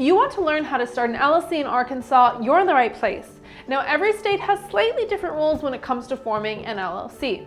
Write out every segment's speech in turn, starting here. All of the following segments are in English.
If you want to learn how to start an LLC in Arkansas, you're in the right place. Now, every state has slightly different rules when it comes to forming an LLC.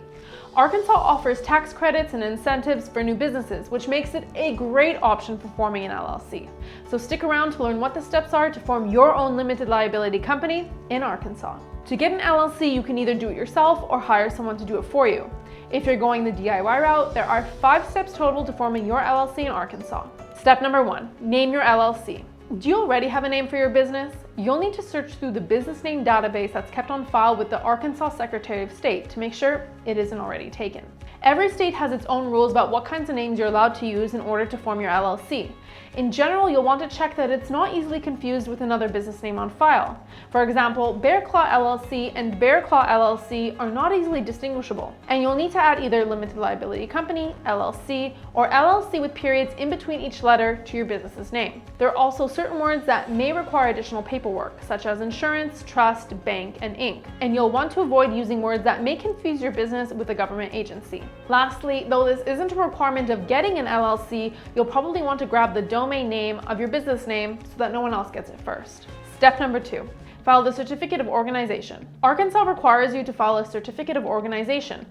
Arkansas offers tax credits and incentives for new businesses, which makes it a great option for forming an LLC. So stick around to learn what the steps are to form your own limited liability company in Arkansas. To get an LLC, you can either do it yourself or hire someone to do it for you. If you're going the DIY route, there are 5 steps total to forming your LLC in Arkansas. Step number 1, name your LLC. Do you already have a name for your business? You'll need to search through the business name database that's kept on file with the Arkansas Secretary of State to make sure it isn't already taken. Every state has its own rules about what kinds of names you're allowed to use in order to form your LLC. In general, you'll want to check that it's not easily confused with another business name on file. For example, Bear Claw LLC and Bear Claw LLC are not easily distinguishable, and you'll need to add either Limited Liability Company, LLC, or LLC with periods in between each letter to your business's name. There are also certain words that may require additional paperwork, such as insurance, trust, bank, and Inc. And you'll want to avoid using words that may confuse your business with a government agency. Lastly, though this isn't a requirement of getting an LLC, you'll probably want to grab the domain name of your business name so that no one else gets it first. Step number 2, file the Certificate of Organization. Arkansas requires you to file a Certificate of Organization,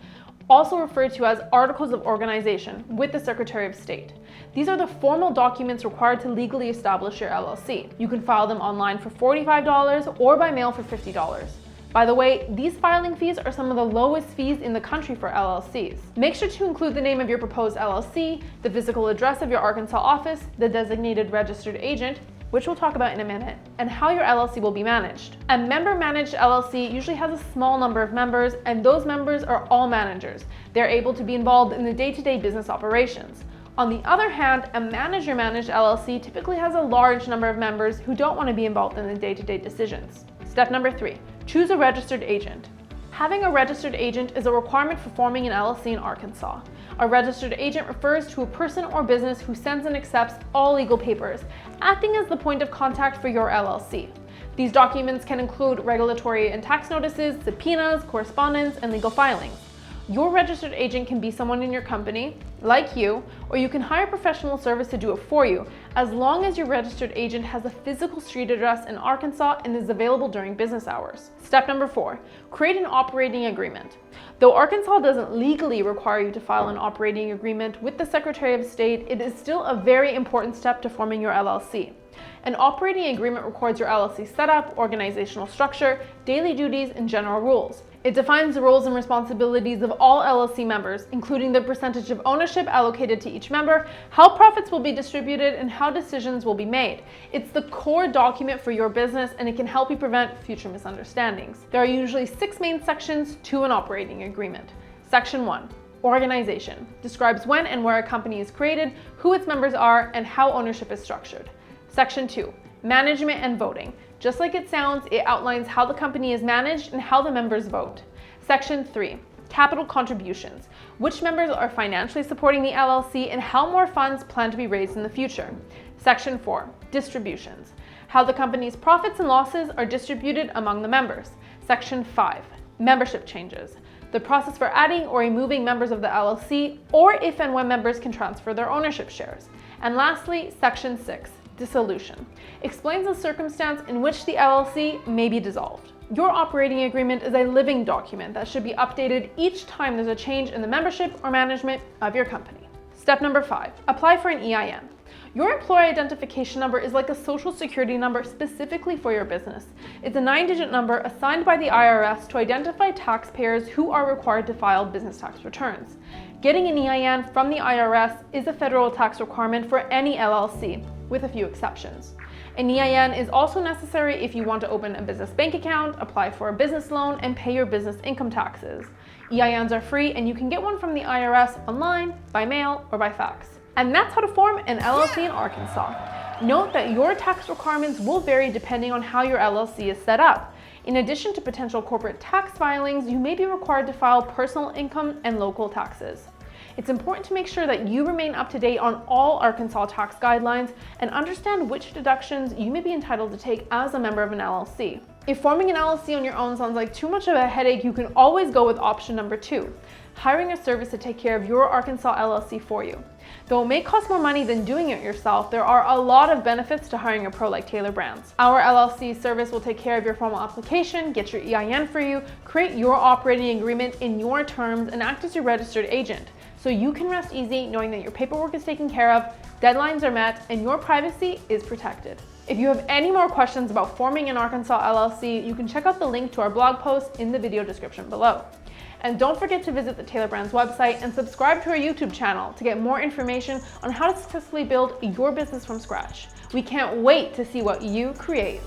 also referred to as Articles of Organization, with the Secretary of State. These are the formal documents required to legally establish your LLC. You can file them online for $45 or by mail for $50. By the way, these filing fees are some of the lowest fees in the country for LLCs. Make sure to include the name of your proposed LLC, the physical address of your Arkansas office, the designated registered agent, which we'll talk about in a minute, and how your LLC will be managed. A member-managed LLC usually has a small number of members, and those members are all managers. They're able to be involved in the day-to-day business operations. On the other hand, a manager-managed LLC typically has a large number of members who don't want to be involved in the day-to-day decisions. Step number 3, choose a registered agent. Having a registered agent is a requirement for forming an LLC in Arkansas. A registered agent refers to a person or business who sends and accepts all legal papers, acting as the point of contact for your LLC. These documents can include regulatory and tax notices, subpoenas, correspondence, and legal filings. Your registered agent can be someone in your company, like you, or you can hire professional service to do it for you, as long as your registered agent has a physical street address in Arkansas and is available during business hours. Step number 4, create an operating agreement. Though Arkansas doesn't legally require you to file an operating agreement with the Secretary of State, it is still a very important step to forming your LLC. An operating agreement records your LLC setup, organizational structure, daily duties, and general rules. It defines the roles and responsibilities of all LLC members, including the percentage of ownership allocated to each member, how profits will be distributed, and how decisions will be made. It's the core document for your business, and it can help you prevent future misunderstandings. There are usually 6 main sections to an operating agreement. Section 1. Organization. Describes when and where a company is created, who its members are, and how ownership is structured. Section 2. Management and voting. Just like it sounds, it outlines how the company is managed and how the members vote. Section 3. Capital contributions. Which members are financially supporting the LLC and how more funds plan to be raised in the future. Section 4. Distributions. How the company's profits and losses are distributed among the members. Section 5. Membership changes. The process for adding or removing members of the LLC, or if and when members can transfer their ownership shares. And lastly, Section 6. Dissolution. Explains the circumstance in which the LLC may be dissolved. Your operating agreement is a living document that should be updated each time there's a change in the membership or management of your company. Step number 5, apply for an EIN. Your employee identification number is like a social security number specifically for your business. It's a 9-digit number assigned by the IRS to identify taxpayers who are required to file business tax returns. Getting an EIN from the IRS is a federal tax requirement for any LLC, with a few exceptions. An EIN is also necessary if you want to open a business bank account, apply for a business loan, and pay your business income taxes. EINs are free, and you can get one from the IRS online, by mail, or by fax. And that's how to form an LLC in Arkansas. Note that your tax requirements will vary depending on how your LLC is set up. In addition to potential corporate tax filings, you may be required to file personal income and local taxes. It's important to make sure that you remain up to date on all Arkansas tax guidelines and understand which deductions you may be entitled to take as a member of an LLC. If forming an LLC on your own sounds like too much of a headache, you can always go with option number 2, hiring a service to take care of your Arkansas LLC for you. Though it may cost more money than doing it yourself, there are a lot of benefits to hiring a pro like Tailor Brands. Our LLC service will take care of your formal application, get your EIN for you, create your operating agreement in your terms, and act as your registered agent. So you can rest easy knowing that your paperwork is taken care of, deadlines are met, and your privacy is protected. If you have any more questions about forming an Arkansas LLC, you can check out the link to our blog post in the video description below. And don't forget to visit the Tailor Brands website and subscribe to our YouTube channel to get more information on how to successfully build your business from scratch. We can't wait to see what you create.